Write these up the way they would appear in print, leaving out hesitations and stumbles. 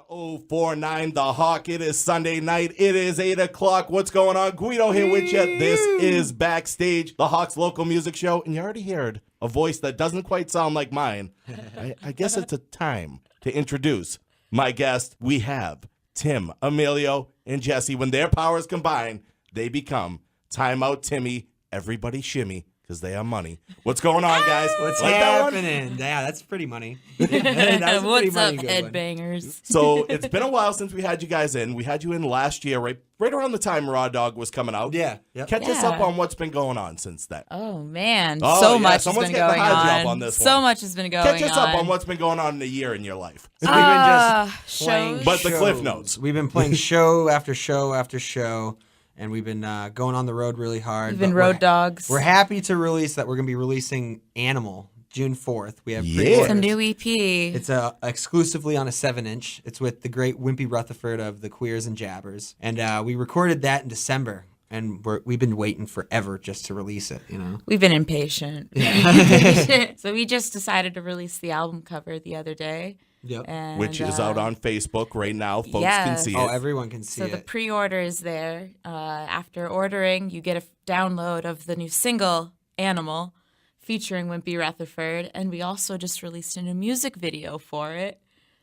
1049 The Hawk. It is Sunday night. It is 8 o'clock. What's going on? Guido here with you. This is Backstage, the Hawks local music show. And you already heard a voice that doesn't quite sound like mine. I guess it's a time to introduce my guest. We have Tim, Emilio, and Jesse. When their powers combine, they become Time Out Timmy. Everybody shimmy. Because they have money. What's going on, guys? What's like happening? Yeah, that's pretty money. What's up, headbangers? So it's been a while since we had you guys in. We had you in last year, right around the time Raw Dog was coming out. Yeah. Yep. Catch us up on what's been going on since then. Oh, man. Much has been going on. So much has been going on. Catch us up on what's been going on in a year in your life. So we've been just playing But the Cliff Notes. We've been playing show after show after show. And we've been going on the road really hard. We've been road dogs. We're happy to release that we're going to be releasing Animal June 4th. We have pre-orders. It's a new EP. It's exclusively on a 7-inch. It's with the great Wimpy Rutherford of the Queers and Jabbers. And we recorded that in December. And we've been waiting forever just to release it, you know? We've been impatient. Yeah. So we just decided to release the album cover the other day. Yep. And, which is out on Facebook right now. Folks can see it. Oh, everyone can see it. So the pre-order is there. After ordering, you get a download of the new single, Animal, featuring Wimpy Rutherford. And we also just released a new music video for it,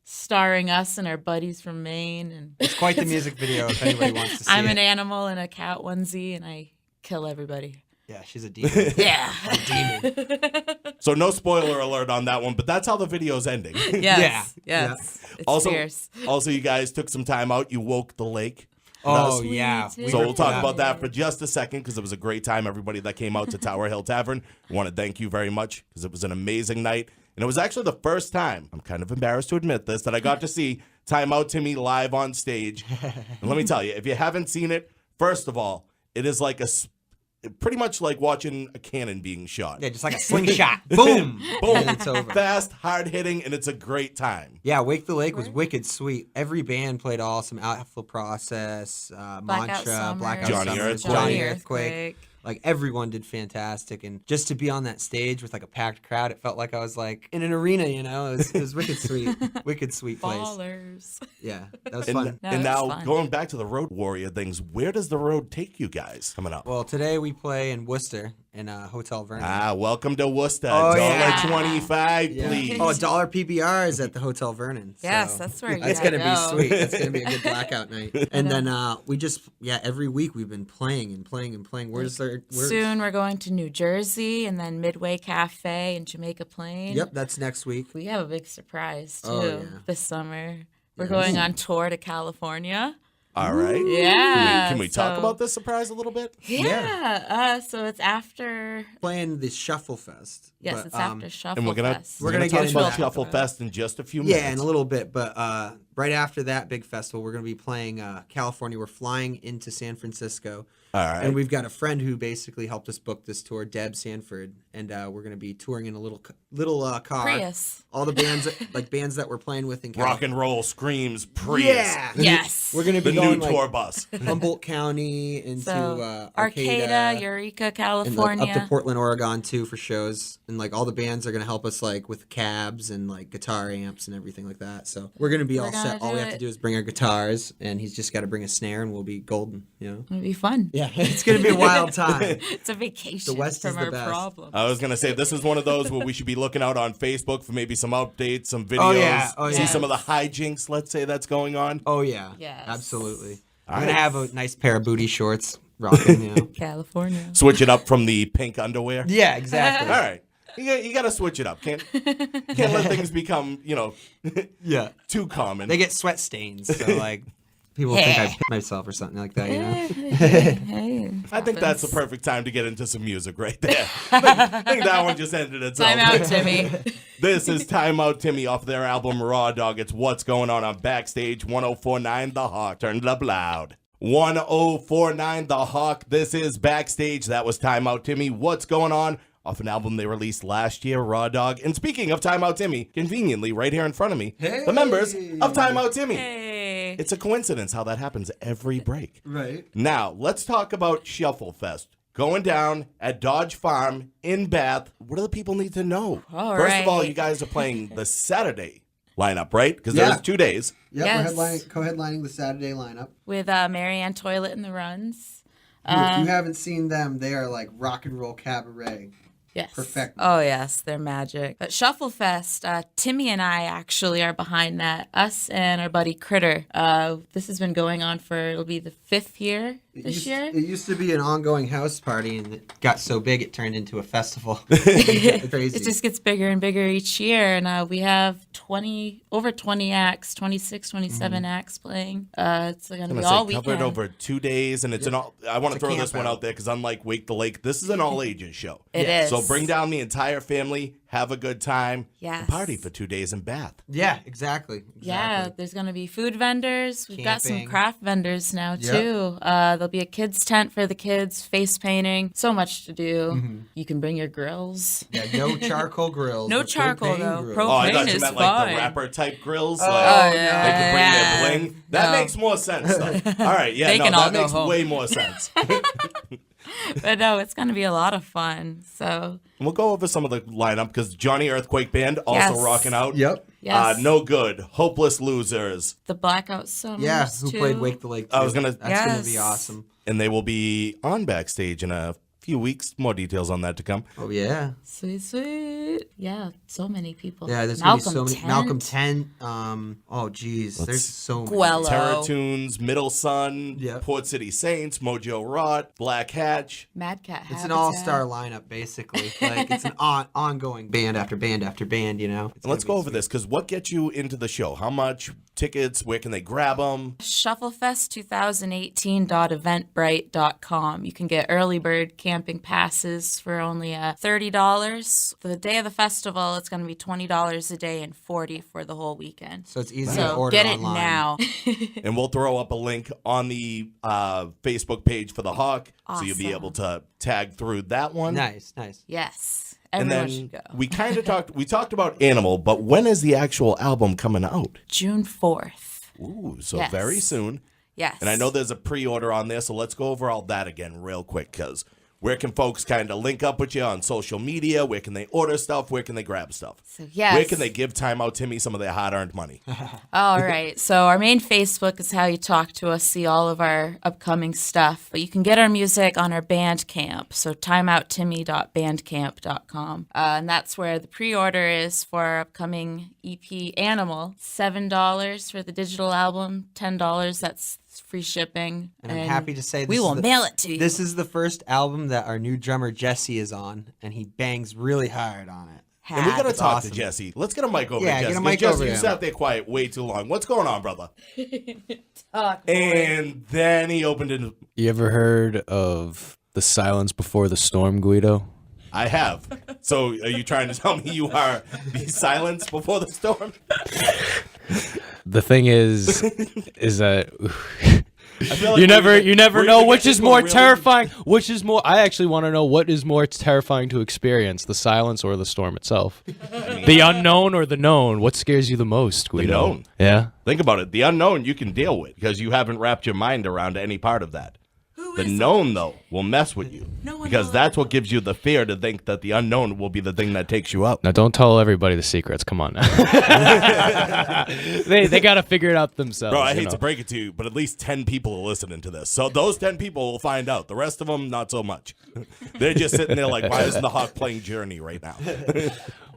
starring us and our buddies from Maine. And it's quite the music video if anybody wants to see I'm it. an animal in a cat onesie, and I kill everybody. Yeah, she's a demon. Yeah. A demon. So no spoiler alert on that one, but that's how the video's ending. Yes. Yeah. It's also, fierce. Also, you guys took some time out. You woke the lake. Oh, yeah. So we'll talk about that for just a second because it was a great time. Everybody that came out to Tower Hill Tavern, I want to thank you very much because it was an amazing night. And it was actually the first time, I'm kind of embarrassed to admit this, that I got to see Time Out Timmy live on stage. And let me tell you, if you haven't seen it, first of all, it is like pretty much like watching a cannon being shot. Yeah, just like a slingshot. Boom. Boom. And it's over. Fast, hard-hitting, and it's a great time. Yeah, Wake the Lake was wicked sweet. Every band played awesome. Outflow Process, Mantra, Blackout Johnny Summer, Earthquake. Johnny Earthquake. Like, everyone did fantastic. And just to be on that stage with, like, a packed crowd, it felt like I was, like, in an arena, you know? It was wicked sweet. Wicked sweet place. Ballers. Yeah, that was fun. And now, going back to the Road Warrior things, where does the road take you guys coming up? Well, today we play in Worcester in Hotel Vernon. Welcome to Worcester. Oh, $1.25, yeah. please. Oh, $1 PBRs at the Hotel Vernon. Yes, that's where you That's gotta going to be go. sweet. That's going to be a good blackout night. And then we just, every week we've been playing and playing and playing. Soon we're going to New Jersey and then Midway Cafe in Jamaica Plain. Yep, that's next week. We have a big surprise, too, this summer. We're going on tour to California. All right. Yeah. Can we talk about this surprise a little bit? Yeah. So it's after... Playing the Shuffle Fest. Yes, it's after Shuffle and we're gonna, Fest. We're going to talk about Shuffle Fest in just a few minutes. Yeah, in a little bit. But right after that big festival, we're going to be playing California. We're flying into San Francisco. All right. And we've got a friend who basically helped us book this tour, Deb Sanford. And we're going to be touring in a little car. Prius. All the bands, bands that we're playing with in California. Rock and Roll, Screams, Prius. Yeah. Yes. We're going to be the going new tour bus. Humboldt County into Arcata, Eureka, California. And, up to Portland, Oregon, too, for shows. And, all the bands are going to help us, with cabs and, guitar amps and everything like that. So we're going to be all set. All we have to do is bring our guitars, and he's just got to bring a snare, and we'll be golden, you know? It'll be fun. Yeah, it's going to be a wild time. It's a vacation the West from is the our best. problems. I was going to say, this is one of those where we should be looking out on Facebook for maybe some updates, some videos, see some of the hijinks, let's say, that's going on. Oh, yeah. Yes. Absolutely. I'm going to have a nice pair of booty shorts rocking, you know? California. Switch it up from the pink underwear. Yeah, exactly. All right. You got to switch it up. Can't let things become, too common. They get sweat stains, so, people think I pit myself or something like that, you know? Hey, I think that's the perfect time to get into some music right there. I think that one just ended itself. Time Out Timmy. This is Time Out Timmy off their album Raw Dog. It's What's Going On Backstage 1049 The Hawk. Turn it up loud. 1049 The Hawk. This is Backstage. That was Time Out Timmy. What's Going On? Off an album they released last year, Raw Dog. And speaking of Time Out Timmy, conveniently right here in front of me, the members of Time Out Timmy. Hey. It's a coincidence how that happens every break. Right. Now, let's talk about Shuffle Fest. Going down at Dodge Farm in Bath. What do the people need to know? First of all, you guys are playing the Saturday lineup, right? Because Yeah. there's 2 days. Yep, Yes. we're co-headlining the Saturday lineup. With Marianne Toilet and the Runs. If you haven't seen them, they are like rock and roll cabaret. Yes. Perfect. Oh, yes, they're magic. But Shufflefest, Timmy and I actually are behind that. Us and our buddy Critter. This has been going on it'll be the 5th year this year. It used to be an ongoing house party, and it got so big it turned into a festival. Crazy. It just gets bigger and bigger each year. And we have over 20 acts, 26, 27 acts playing. It's going to be all weekend. Covered over 2 days, and it's an all. I want to It's a throw this camp one out. out there because unlike Wake the Lake, this is an all ages show. It is. So bring down the entire family, have a good time, Yes. and party for 2 days in Bath. Yeah, exactly. Yeah, there's going to be food vendors. We've got some Camping. craft vendors now, Yep. too. There'll be a kids' tent for the kids, face painting. So much to do. You can bring your grills. Yeah, no charcoal grills. No but charcoal, propane though. grills. Oh, I Propane thought you is meant like fine. the rapper type grills. Oh, like, yeah. they could bring their bling. That No. makes more sense, though. All right, yeah, They no, can all that go makes home. way more sense. But no, it's going to be a lot of fun. So, And we'll go over some of the lineup because Johnny Earthquake Band also Yes. rocking out. Yep. yes. No Good, Hopeless Losers, The Blackout Summers, Yeah, who too. played Wake the Lake? I was too. gonna- That's gonna be Yes. awesome. and they will be on backstage in a few weeks. More details on that to come. Oh yeah. Sweet, sweet. Yeah, so many people. Yeah, there's gonna be Malcolm so many. Tent. Malcolm Tent. Oh geez, there's so many. Guello. Terror Tunes, Middle Sun, Yep. Port City Saints, Mojo Rot, Black Hatch. Mad Cat It's an Habitat. all-star lineup, basically. Like it's an ongoing band after band after band. You know. It's And let's gonna go be over sweet. this because what gets you into the show? How much tickets? Where can they grab them? Shufflefest2018.eventbrite.com. You can get early bird camping passes for only $30. The day of the festival, it's going to be $20 a day and $40 for the whole weekend. So it's easy to So order get online. it now. And we'll throw up a link on the Facebook page for the Hawk, so you'll be Awesome. able to tag through that one. Nice, nice. Yes, And everyone then should go. we kind of talked about Animal, but when is the actual album coming out? June 4th. Ooh, so Yes. very soon. Yes. And I know there's a pre-order on there, so let's go over all that again real quick, because where can folks kind of link up with you on social media? Where can they order stuff? Where can they grab stuff? So, yes. Where can they give Time Out Timmy some of their hard-earned money? All right. So our main Facebook is how you talk to us, see all of our upcoming stuff. But you can get our music on our Bandcamp. So timeouttimmy.bandcamp.com. And that's where the pre-order is for our upcoming EP Animal. $7 for the digital album, $10. That's free shipping. And I'm happy to say we this will is the- mail it to you. This is the first album that our new drummer Jesse is on, and he bangs really hard on it. And we got to Had. talk awesome. to Jesse. Let's get a mic over Yeah, to get Jesse. a mic Jesse, over you him. sat there quiet way too long. What's going on, brother? Talk, boy. And then he opened it. You ever heard of The Silence Before the Storm, Guido? I have. So are you trying to tell me you are the silence before the storm? The thing is that I feel like you never we're know gonna which get is into a more really- terrifying. Which is more? I actually want to know what is more terrifying to experience: the silence or the storm itself. The unknown or the known? What scares you the most, Guido? known. Yeah. Think about it. The unknown you can deal with because you haven't wrapped your mind around any part of that. The known, though, will mess with you because that's what gives you the fear to think that the unknown will be the thing that takes you out. Now, don't tell everybody the secrets. Come on. they got to figure it out themselves. Bro, I you hate know. to break it to you, but at least 10 people are listening to this. So those 10 people will find out. The rest of them, not so much. They're just sitting there like, why isn't the Hawk playing Journey right now?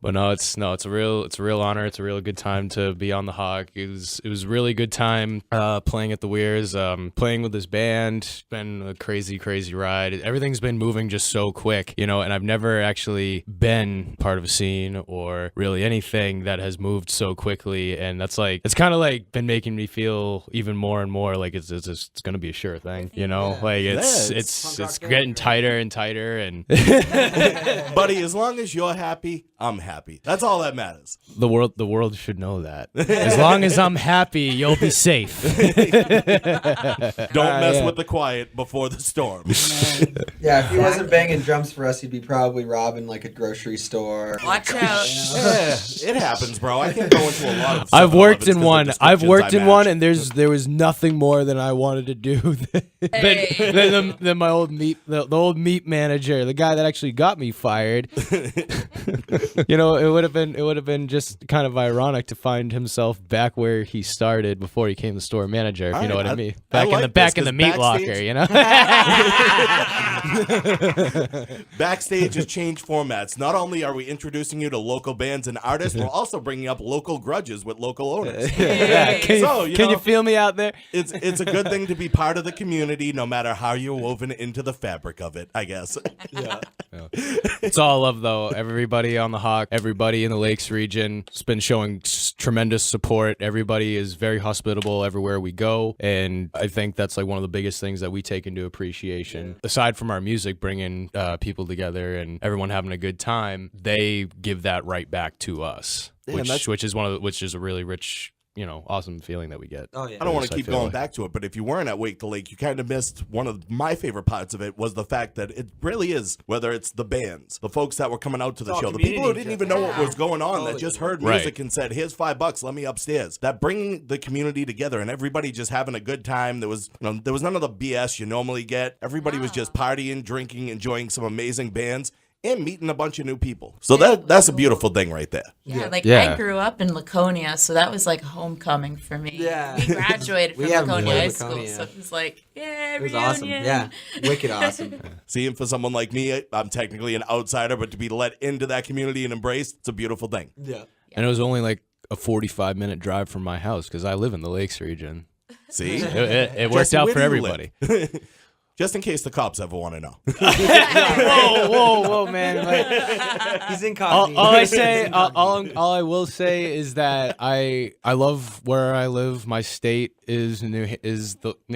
But it's a real honor. It's a real good time to be on the Hawk. It was a really good time playing at the Weirs, playing with this band. It's been a crazy ride. Everything's been moving just so quick, and I've never actually been part of a scene or really anything that has moved so quickly. And that's it's kind of like been making me feel even more and more like it's going to be a sure thing, Like Yeah, it's getting tighter and tighter and Buddy, as long as you're happy, I'm happy. That's all that matters. the world should know that. As long as I'm happy, you'll be safe. Don't mess yeah. with the quiet before the storm. Yeah, if he wasn't banging drums for us, he'd be probably robbing like a grocery store. Watch out. Yeah, it happens, bro. I can't go into a lot of I've worked 7-Elevens in 'cause one. the I've worked in descriptions I one, match. and there was nothing more than I wanted to do than my old meat, the old meat manager, the guy that actually got me fired. know, it would have been just kind of ironic to find himself back where he started before he became the store manager. If you know what I mean? Back in the meat locker, you know. Backstage has changed formats. Not only are we introducing you to local bands and artists, we're also bringing up local grudges with local owners. Yeah. Can you feel me out there? It's a good thing to be part of the community, no matter how you're woven into the fabric of it, I guess. Yeah. It's all love, though. Everybody on the Hawk, everybody in the Lakes region has been showing tremendous support. Everybody is very hospitable everywhere we go, and I think that's like one of the biggest things that we take into appreciation. Aside from our music bringing people together and everyone having a good time, they give that right back to us, which is a really rich, awesome feeling that we get. Oh yeah. I don't want to keep going back to it, but if you weren't at Wake the Lake, you kind of missed one of my favorite parts of it was the fact that it really is, whether it's the bands, the folks that were coming out to the show, the people who didn't even know what was going on, that just heard music and said, here's $5, let me upstairs. That bringing the community together and everybody just having a good time. There was none of the BS you normally get. Everybody was just partying, drinking, enjoying some amazing bands, and meeting a bunch of new people. So that's a beautiful thing right there. I grew up in Laconia, so that was like homecoming for me. Yeah. We graduated from Laconia High School, so it was like, it was awesome. Yeah, wicked awesome. See, and for someone like me, I'm technically an outsider, but to be let into that community and embraced, it's a beautiful thing. Yeah. And it was only like a 45-minute drive from my house because I live in the Lakes region. See? It worked out for everybody. Just in case the cops ever want to know. whoa, man! He's incognito. All I will say is that I love where I live. My state is New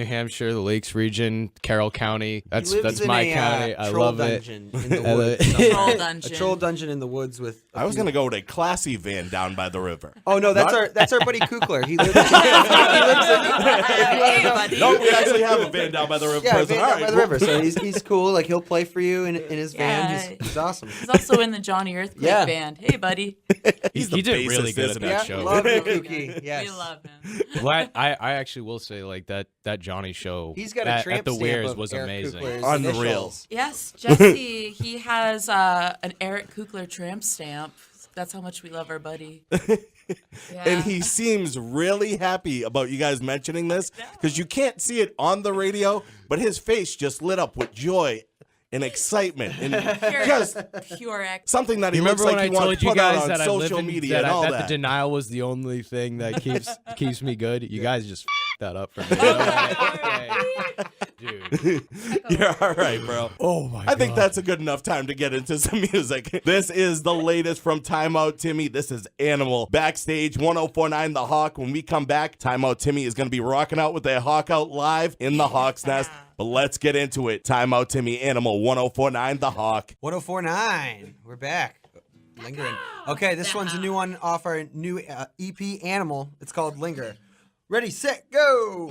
Hampshire, the Lakes region, Carroll County. That's my county. I love it. In the woods. Troll dungeon. A troll dungeon in the woods with. I was gonna go with a classy van down by the river. Oh no, that's our buddy Kukler. He lives. Hey, buddy. No, we actually have a van down by the river. Yeah, van down by the river. So he's cool. Like he'll play for you in his van. He's awesome. He's also in the Johnny Earthquake band. Hey, buddy. He's he did really good at that show. Love Kuki. Yes. We love him. Well, I actually will say like that Johnny show. He's got a tramp at the stamp Weirs of was Eric amazing. Kukler's Unreal. initials. Yes, Jesse. He has an Eric Kukler tramp stamp. That's how much we love our buddy. And he seems really happy about you guys mentioning this because you can't see it on the radio, but his face just lit up with joy and excitement and just pure something that he You looks remember like when he I wants told to you put out guys on that I live social in media and all that that. the denial was the only thing that keeps me good? You guys just that up for me. Dude. You're all right, bro. Oh my I think that's a good enough time to get into some music. This is the latest from Out Timmy. This is Animal. Backstage 1049 The Hawk. When we come back, Out Timmy is going to be rocking out with their Hawk Out live in the Hawk's Nest. But let's get into it. Out Timmy, Animal 1049 The Hawk. 1049. We're back. Lingering. Okay, this one's a new one off our new EP Animal. It's called Linger. Ready, set, go!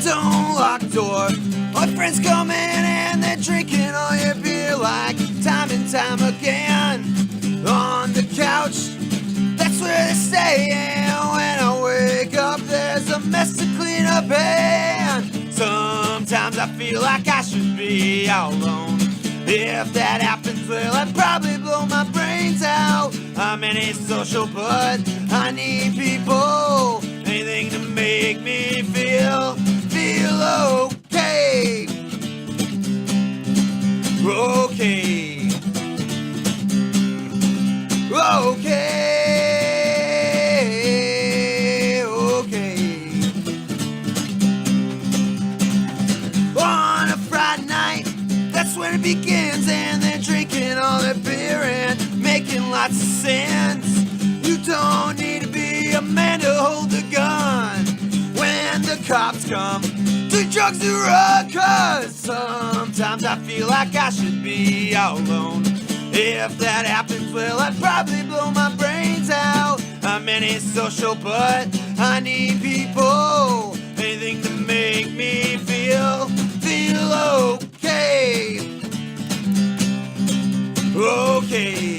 Don't lock door. My friends come in and they're drinking all your beer like time and time again. On the couch, that's where they stay. And when I wake up, there's a mess to clean up. And sometimes I feel like I should be all alone. If that happens, well, I'd probably blow my brains out. I'm antisocial, but I need people. Anything to make me feel okay. Okay. Okay. On a Friday night, that's when it begins, and they're drinking all their beer and making lots of sense. You don't need to be a man to hold a gun when the cops come. Do drugs to run, 'cause sometimes I feel like I should be all alone. If that happens, well, I'd probably blow my brains out. I'm antisocial, but I need people. Anything to make me feel okay. Okay.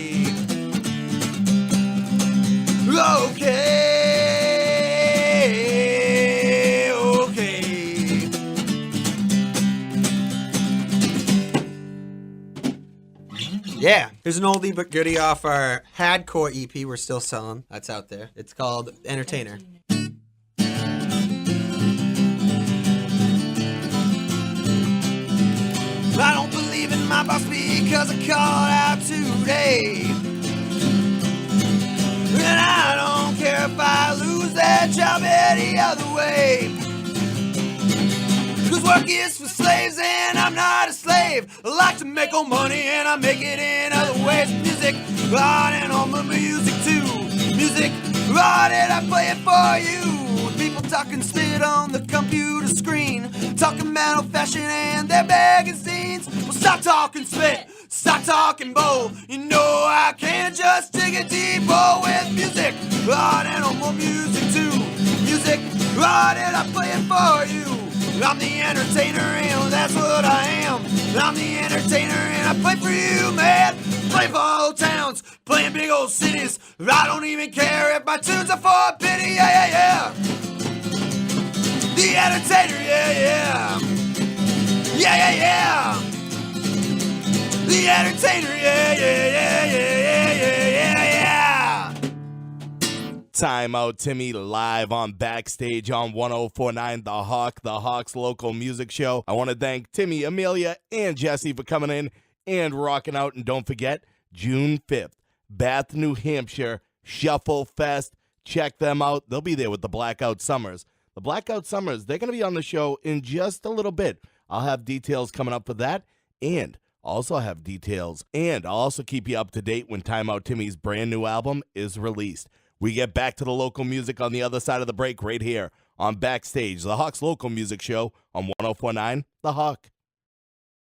Okay. Okay. Yeah, here's an oldie but goodie off our Hadcore EP we're still selling. That's out there. It's called Entertainer. I don't believe in my boss because I called out today. And I don't care if I lose that job any other way. Cause work is for slaves and I'm not a slave. I like to make all money and I make it in other ways. Music, art, and all my music too. Music, art, and I play it for you. People talking spit on the computer screen, talking about old fashioned and their magazines. Well, stop talking spit, stop talking bowl. You know I can't just dig a deep hole with music, art, and all more music too. Music, art, and I play it for you. I'm the entertainer and that's what I am. I'm the entertainer and I play for you, man. Play for old towns, playing big old cities. I don't even care if my tunes are for a pity, yeah, yeah, yeah. The entertainer, yeah, yeah. Yeah, yeah, yeah. The entertainer, yeah, yeah, yeah, yeah, yeah, yeah, yeah. Time Out Timmy live on Backstage on 104.9 The Hawk, the Hawk's local music show. I want to thank Timmy, Amelia, and Jesse for coming in and rocking out. And don't forget, June 5th, Bath, New Hampshire, Shuffle Fest. Check them out. They'll be there with the Blackout Summers. The Blackout Summers, they're going to be on the show in just a little bit. I'll have details coming up for that, and also have details. And I'll also keep you up to date when Time Out Timmy's brand new album is released. We get back to the local music on the other side of the break right here on Backstage, the Hawk's local music show on 104.9 The Hawk.